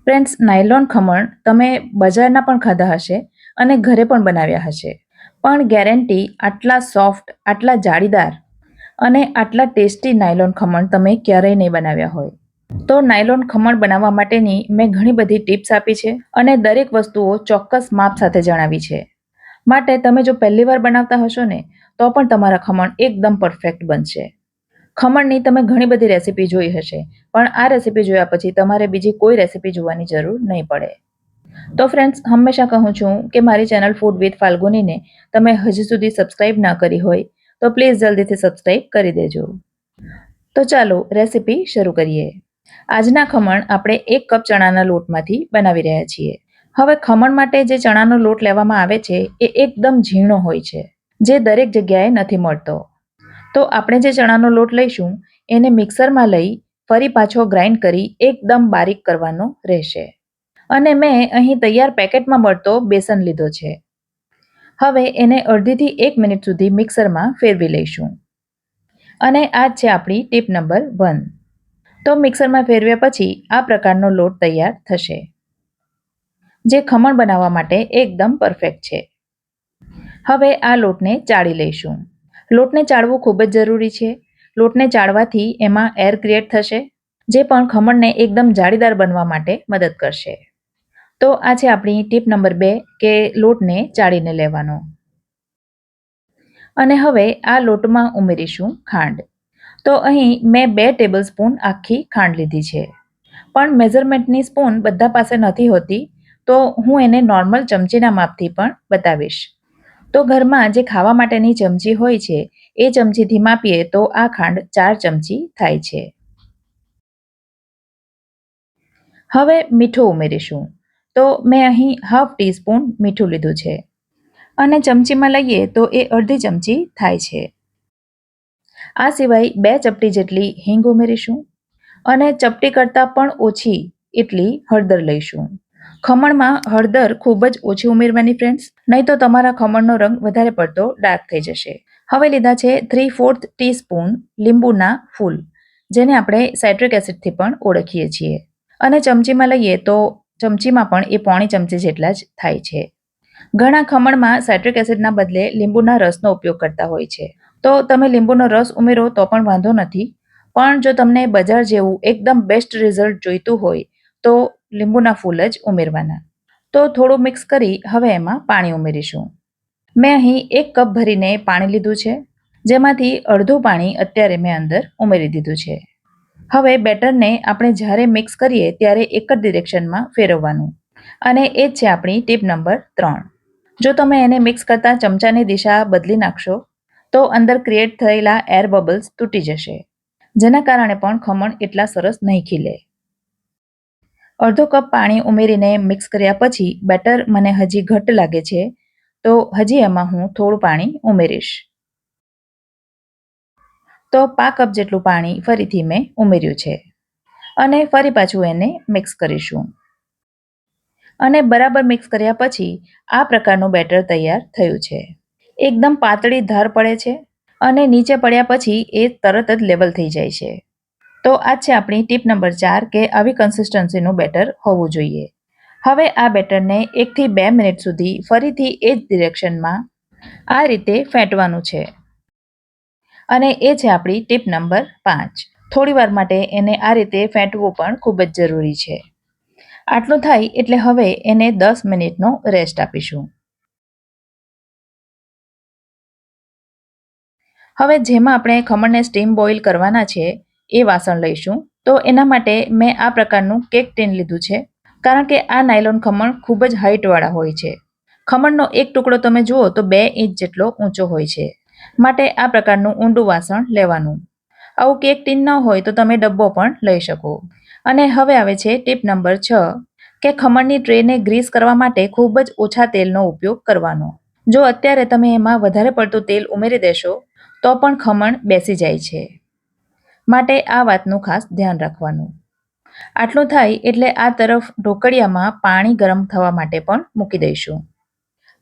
Friends, nylon khaman તમે બજારના પણ ખાધા હશે અને ઘરે પણ બનાવ્યા હશે, પણ ગેરંટી આટલા સોફ્ટ, આટલા જાળીદાર અને આટલા ટેસ્ટી નાયલોન ખમણ તમે ક્યારેય નહીં બનાવ્યા હોય. તો નાયલોન ખમણ બનાવવા માટેની મેં ઘણી બધી ટિપ્સ આપી છે અને દરેક વસ્તુઓ ચોક્કસ માપ સાથે જણાવી છે. માટે તમે જો પહેલી વાર બનાવતા હશો ને તો પણ તમારા ખમણ એકદમ પરફેક્ટ બનશે. ખમણની તમે ઘણી બધી રેસીપી જોઈ હશે, પણ આ રેસીપી જોયા પછી તમારે બીજી કોઈ રેસીપી જોવાની જરૂર નહીં પડે. તો ફ્રેન્ડ્સ, હંમેશા કહું છું કે મારી ચેનલ ફૂડ વિથ ફાલ્ગુનીને તમે હજી સુધી સબસ્ક્રાઇબ ના કરી હોય તો પ્લીઝ જલ્દીથી સબસ્ક્રાઇબ કરી દેજો. તો ચાલો રેસીપી શરૂ કરીએ. આજના ખમણ આપણે 1 કપ ચણાના લોટમાંથી બનાવી રહ્યા છીએ. હવે ખમણ માટે જે ચણાનો લોટ લેવામાં આવે છે એ એકદમ ઝીણો હોય છે, જે દરેક જગ્યાએ નથી મળતો. તો આપણે જે ચણાનો લોટ લઈશું એને મિક્સરમાં લઈ ફરી પાછો ગ્રાઇન્ડ કરી એકદમ બારીક કરવાનો રહેશે. અને મેં અહીં તૈયાર પેકેટમાં મળતો બેસન લીધો છે. હવે એને અડધીથી 1 મિનિટ સુધી મિક્સરમાં ફેરવી લઈશું. અને આ છે આપણી ટીપ નંબર 1. તો મિક્સરમાં ફેરવ્યા પછી આ પ્રકારનો લોટ તૈયાર થશે, જે ખમણ બનાવવા માટે એકદમ પરફેક્ટ છે. હવે આ લોટને ચાળી લઈશું. લોટને ચાળવું ખૂબ જ જરૂરી છે. લોટને ચાળવાથી એમાં એર ક્રિએટ થશે, જે પણ ખમણને એકદમ જાળીદાર બનવા માટે મદદ કરશે. તો આ છે આપણી ટીપ નંબર 2 કે લોટને ચાળીને લેવાનો. અને હવે આ લોટમાં ઉમેરીશું ખાંડ. તો અહીં મેં 2 ટેબલ સ્પૂન આખી ખાંડ લીધી છે, પણ મેઝરમેન્ટની સ્પૂન બધા પાસે નથી હોતી, તો હું એને નોર્મલ ચમચીના માપથી પણ બતાવીશ. તો ઘરમાં જે ખાવા માટેની ચમચી હોય છે એ ચમચીથી માપીએ તો આ ખાંડ 4 ચમચી થાય છે. હવે મીઠું ઉમેરીશું. તો મેં અહીં હાફ ટીસ્પૂન મીઠું લીધું છે અને ચમચીમાં લઈએ તો એ અડધી ચમચી થાય છે. આ સિવાય 2 ચપટી જેટલી હિંગ ઉમેરીશું અને ચપટી કરતાં પણ ઓછી એટલી હળદર લઈશું. ખમણમાં હળદર ખૂબ જ ઓછી ઉમેરવાની ફ્રેન્ડ્સ, નહીં તો તમારા ખમણનો રંગ વધારે પડતો ડાર્ક થઈ જશે. હવે લીધા છે 3/4 ટીસ્પૂન લીંબુના ફૂલ, જેને આપણે સાઇટ્રિક એસિડથી પણ ઓળખીએ છીએ. અને ચમચીમાં લઈએ તો ચમચીમાં પણ એ પોણી ચમચી જેટલા જ થાય છે. ઘણા ખમણમાં સાઇટ્રિક એસિડના બદલે લીંબુના રસનો ઉપયોગ કરતા હોય છે. તો તમે લીંબુનો રસ ઉમેરો તો પણ વાંધો નથી, પણ જો તમને બજાર જેવું એકદમ બેસ્ટ રિઝલ્ટ જોઈતું હોય તો લીંબુના ફૂલ જ ઉમેરવાના. તો થોડું મિક્સ કરી હવે એમાં પાણી ઉમેરીશું. મેં અહીં 1 કપ ભરીને પાણી લીધું છે, જેમાંથી અડધું પાણી અત્યારે મેં અંદર ઉમેરી દીધું છે. હવે બેટરને આપણે જ્યારે મિક્સ કરીએ ત્યારે એક જ ડિરેક્શનમાં ફેરવવાનું, અને એ જ છે આપણી ટીપ નંબર 3. જો તમે એને મિક્સ કરતાં ચમચાની દિશા બદલી નાખશો તો અંદર ક્રિએટ થયેલા એર બબલ્સ તૂટી જશે, જેના કારણે પણ ખમણ એટલા સરસ નહીં ખીલે. અડધો કપ પાણી ઉમેરીને મિક્સ કર્યા પછી બેટર મને હજી ઘટ્ટ લાગે છે, તો હજી એમાં હું થોડું પાણી ઉમેરીશ. તો 5 કપ જેટલું પાણી ફરીથી મેં ઉમેર્યું છે અને ફરી પાછું એને મિક્સ કરીશું. અને બરાબર મિક્સ કર્યા પછી આ પ્રકારનું બેટર તૈયાર થયું છે. એકદમ પાતળી ધાર પડે છે અને નીચે પડ્યા પછી એ તરત જ લેવલ થઈ જાય છે. તો આ છે આપણી ટીપ નંબર 4 કે આવી કન્સિસ્ટન્સીનું બેટર હોવું જોઈએ. હવે આ બેટરને 1 થી 2 મિનિટ સુધી ફરીથી એ જ ડિરેક્શનમાં આ રીતે ફેંટવાનું છે. અને એ છે આપણી ટીપ નંબર 5. થોડી વાર માટે એને આ રીતે ફેંટવું પણ ખૂબ જ જરૂરી છે. આટલું થાય એટલે હવે એને 10 મિનિટનો રેસ્ટ આપીશું. હવે જેમાં આપણે ખમણને સ્ટીમ બોઇલ કરવાના છે એ વાસણ લઈશું. તો એના માટે મેં આ પ્રકારનું કેક ટીન લીધું છે, કારણ કે આ નાયલોન ખમણ ખૂબ જ હાઇટવાળા હોય છે. ખમણનો એક ટુકડો તમે જુઓ તો 2 ઇંચ જેટલો ઊંચો હોય છે, માટે આ પ્રકારનું ઊંડું વાસણ લેવાનું. આવું કેક ટીન ન હોય તો તમે ડબ્બો પણ લઈ શકો. અને હવે આવે છે ટીપ નંબર 6 કે ખમણની ટ્રેને ગ્રીસ કરવા માટે ખૂબ જ ઓછા તેલનો ઉપયોગ કરવાનો. જો અત્યારે તમે એમાં વધારે પડતું તેલ ઉમેરી દેશો તો પણ ખમણ બેસી જાય છે, માટે આ વાતનું ખાસ ધ્યાન રાખવાનું. આટલું થાય એટલે આ તરફ ઢોકળિયામાં પાણી ગરમ થવા માટે પણ મૂકી દઈશું.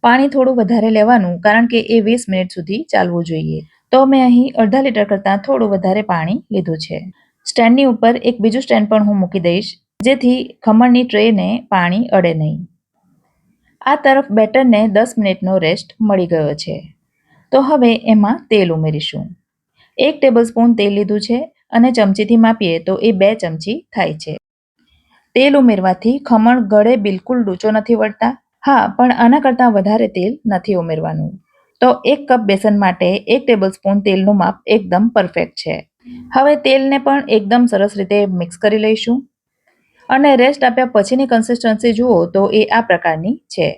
પાણી થોડું વધારે લેવાનું, કારણ કે એ 20 મિનિટ સુધી ચાલવું જોઈએ. તો મેં અહીં અડધા લીટર કરતાં થોડું વધારે પાણી લીધું છે. સ્ટેન્ડની ઉપર એક બીજું સ્ટેન્ડ પણ હું મૂકી દઈશ, જેથી ખમણની ટ્રેને પાણી અડે નહીં. આ તરફ બેટરને 10 મિનિટનો રેસ્ટ મળી ગયો છે. તો હવે એમાં તેલ ઉમેરીશું. 1 ટેબલસ્પૂન તેલ લીધું છે અને ચમચીથી માપીએ તો એ 2 ચમચી થાય છે. તેલ ઉમેરવાથી ખમણ ગળે બિલકુલ ડૂચો નથી વળતા. હા, પણ આના કરતાં વધારે તેલ નથી ઉમેરવાનું. તો 1 કપ બેસન માટે 1 ટેબલસ્પૂન તેલનું માપ એકદમ પરફેક્ટ છે. હવે તેલને પણ એકદમ સરસ રીતે મિક્સ કરી લઈશું અને રેસ્ટ આપ્યા પછીની કન્સિસ્ટન્સી જુઓ તો એ આ પ્રકારની છે.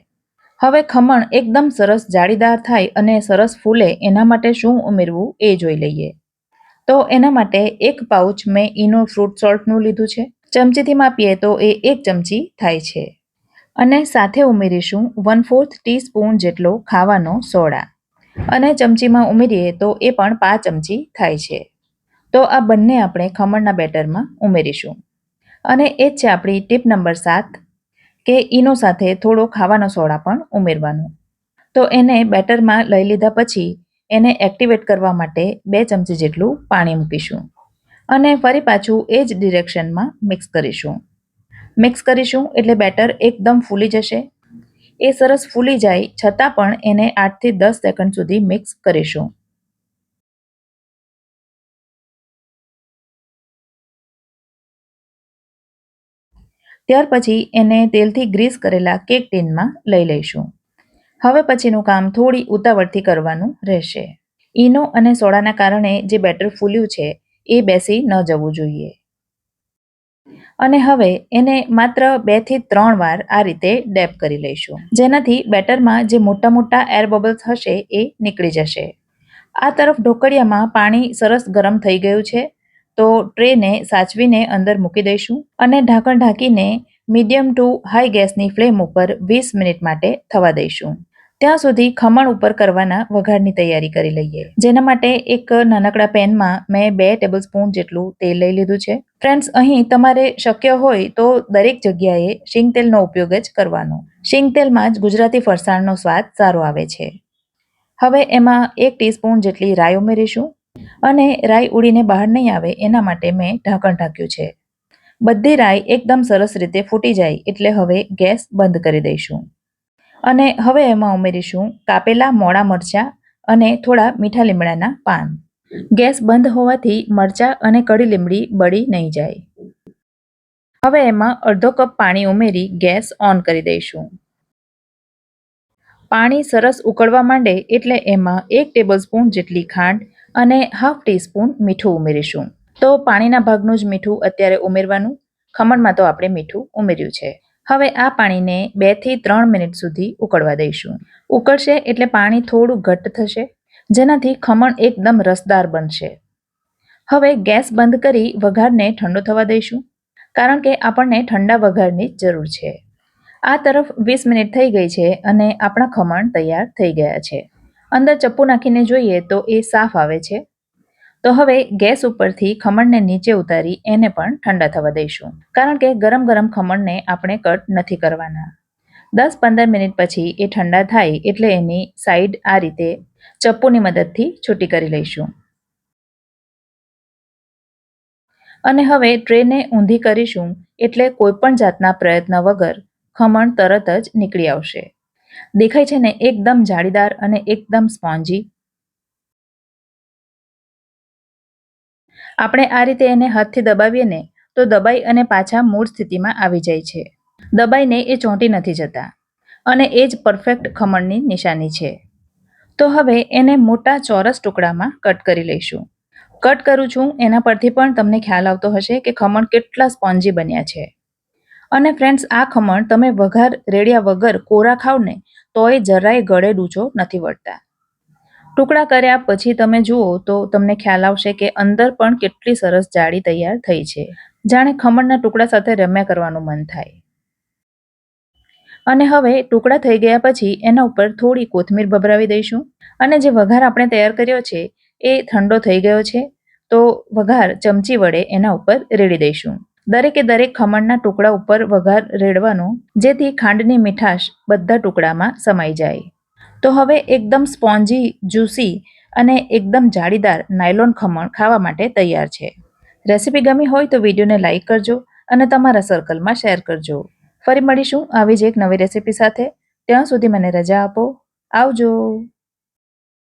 હવે ખમણ એકદમ સરસ જાળીદાર થાય અને સરસ ફૂલે એના માટે શું ઉમેરવું એ જોઈ લઈએ. તો એના માટે 1 પાઉચ મેં ઈનો ફ્રૂટ સોલ્ટનું લીધું છે. ચમચીથી માપીએ તો એ 1 ચમચી થાય છે. અને સાથે ઉમેરીશું 1/4 ટીસ્પૂન જેટલો ખાવાનો સોડા અને ચમચીમાં ઉમેરીએ તો એ પણ 5 ચમચી થાય છે. તો આ બંને આપણે ખમણના બેટરમાં ઉમેરીશું. અને એ જ છે આપણી ટીપ નંબર 7 કે ઈનો સાથે થોડો ખાવાનો સોડા પણ ઉમેરવાનો. તો એને બેટરમાં લઈ લીધા પછી એને એક્ટિવેટ કરવા માટે 2 ચમચી જેટલું પાણી મૂકીશું અને ફરી પાછું એ જ ડિરેક્શનમાં મિક્સ કરીશું. મિક્સ કરીશું એટલે બેટર એકદમ ફૂલી જશે. એ સરસ ફૂલી જાય છતાં પણ એને 8 થી 10 સેકન્ડ સુધી મિક્સ કરીશું. ત્યાર પછી એને તેલથી ગ્રીસ કરેલા કેક ટીનમાં લઈ લઈશું. હવે પછીનું કામ થોડી ઉતાવળથી કરવાનું રહેશે. ઈનો અને સોડાના કારણે જે બેટર ફૂલ્યું છે એ બેસી ન જવું જોઈએ. અને હવે એને માત્ર 2 થી 3 વાર આ રીતે ડેપ કરી લઈશું, જેનાથી બેટરમાં જે મોટા મોટા એર બબલ્સ હશે એ નીકળી જશે. આ તરફ ઢોકળિયામાં પાણી સરસ ગરમ થઈ ગયું છે. તો ટ્રેને સાચવીને અંદર મૂકી દઈશું અને ઢાંકણ ઢાંકીને મીડિયમ ટુ હાઈ ગેસની ફ્લેમ ઉપર 20 મિનિટ માટે થવા દઈશું. ત્યાં સુધી ખમણ ઉપર કરવાના વઘારની તૈયારી કરી લઈએ. જેના માટે એક નાનકડા પેનમાં મેં 2 ટેબલસ્પૂન જેટલું તેલ લઈ લીધું છે. ફ્રેન્ડ્સ, અહીં તમારે શક્ય હોય તો દરેક જગ્યાએ શીંગ તેલનો ઉપયોગ જ કરવાનો. શીંગ તેલમાં જ ગુજરાતી ફરસાણનો સ્વાદ સારો આવે છે. હવે એમાં 1 ટીસ્પૂન જેટલી રાઈ ઉમેરીશું અને રાઈ ઉડીને બહાર નહીં આવે એના માટે મેં ઢાંકણ ઢાંક્યું છે. બધી રાઈ એકદમ સરસ રીતે ફૂટી જાય એટલે હવે ગેસ બંધ કરી દઈશું અને હવે એમાં ઉમેરીશું કાપેલા મોળા મરચાં અને થોડા મીઠા લીમડાના પાન. ગેસ બંધ હોવાથી મરચાં અને કડી લીમડી બળી નહીં જાય. હવે એમાં અડધો કપ પાણી ઉમેરી ગેસ ઓન કરી દઈશું. પાણી સરસ ઉકળવા માંડે એટલે એમાં 1 ટેબલસ્પૂન જેટલી ખાંડ અને હાફ ટીસ્પૂન મીઠું ઉમેરીશું. તો પાણીના ભાગનું જ મીઠું અત્યારે ઉમેરવાનું. ખમણમાં તો આપણે મીઠું ઉમેર્યું છે. હવે આ પાણીને 2 થી 3 મિનિટ સુધી ઉકળવા દઈશું. ઉકળશે એટલે પાણી થોડું ઘટ્ટ થશે, જેનાથી ખમણ એકદમ રસદાર બનશે. હવે ગેસ બંધ કરી વઘારને ઠંડો થવા દઈશું, કારણ કે આપણને ઠંડા વઘારની જ જરૂર છે. આ તરફ 20 મિનિટ થઈ ગઈ છે અને આપણા ખમણ તૈયાર થઈ ગયા છે. અંદર ચપ્પુ નાખીને જોઈએ તો એ સાફ આવે છે. તો હવે ગેસ ઉપરથી ખમણને નીચે ઉતારી એને પણ ઠંડા થવા દઈશું, કારણ કે ગરમ ગરમ ખમણને આપણે કટ નથી કરવાના. 10-15 મિનિટ પછી એ ઠંડા થાય એટલે એની સાઈડ આ રીતે ચપ્પુની મદદથી છૂટી કરી લઈશું. અને હવે ટ્રેને ઊંધી કરીશું એટલે કોઈ પણ જાતના પ્રયત્ન વગર ખમણ તરત જ નીકળી આવશે. દેખાય છે ને, એકદમ જાળીદાર અને એકદમ સ્પોન્જી. આપણે આ રીતે એને હાથથી દબાવીએ ને તો દબાઈ અને પાછા મૂળ સ્થિતિમાં આવી જાય છે. દબાઈને એ ચોંટી નથી જતા અને એ જ પરફેક્ટ ખમણની નિશાની છે. તો હવે એને મોટા ચોરસ ટુકડામાં કટ કરી લઈશું. કટ કરું છું એના પરથી પણ તમને ખ્યાલ આવતો હશે કે ખમણ કેટલા સ્પોન્જી બન્યા છે. અને ફ્રેન્ડ્સ, આ ખમણ તમે વઘાર રેડ્યા વગર કોરા ખાવ ને તોય જરાય ગળે ડૂચો નથી વળતા. ટુકડા કર્યા પછી તમે જુઓ તો તમને ખ્યાલ આવશે કે અંદર પણ કેટલી સરસ જાળી તૈયાર થઈ છે. જાણે ખમણના ટુકડા સાથે રમ્યા કરવાનું મન થાય. અને હવે ટુકડા થઈ ગયા પછી એના ઉપર થોડી કોથમીર ભભરાવી દઈશું અને જે વઘાર આપણે તૈયાર કર્યો છે એ ઠંડો થઈ ગયો છે. તો વઘાર ચમચી વડે એના ઉપર રેડી દઈશું. દરેકે દરેક ખમણના ટુકડા ઉપર વઘાર રેડવાનો, જેથી ખાંડની મીઠાશ બધા ટુકડામાં સમાઈ જાય. તો હવે એકદમ સ્પોન્જી, જ્યુસી અને એકદમ જાળીદાર નાયલોન ખમણ ખાવા માટે તૈયાર છે. રેસીપી ગમી હોય તો વિડીયોને લાઇક કરજો અને તમારા સર્કલમાં શેર કરજો. ફરી મળીશું આવી જ એક નવી રેસીપી સાથે. ત્યાં સુધી મને રજા આપો. આવજો.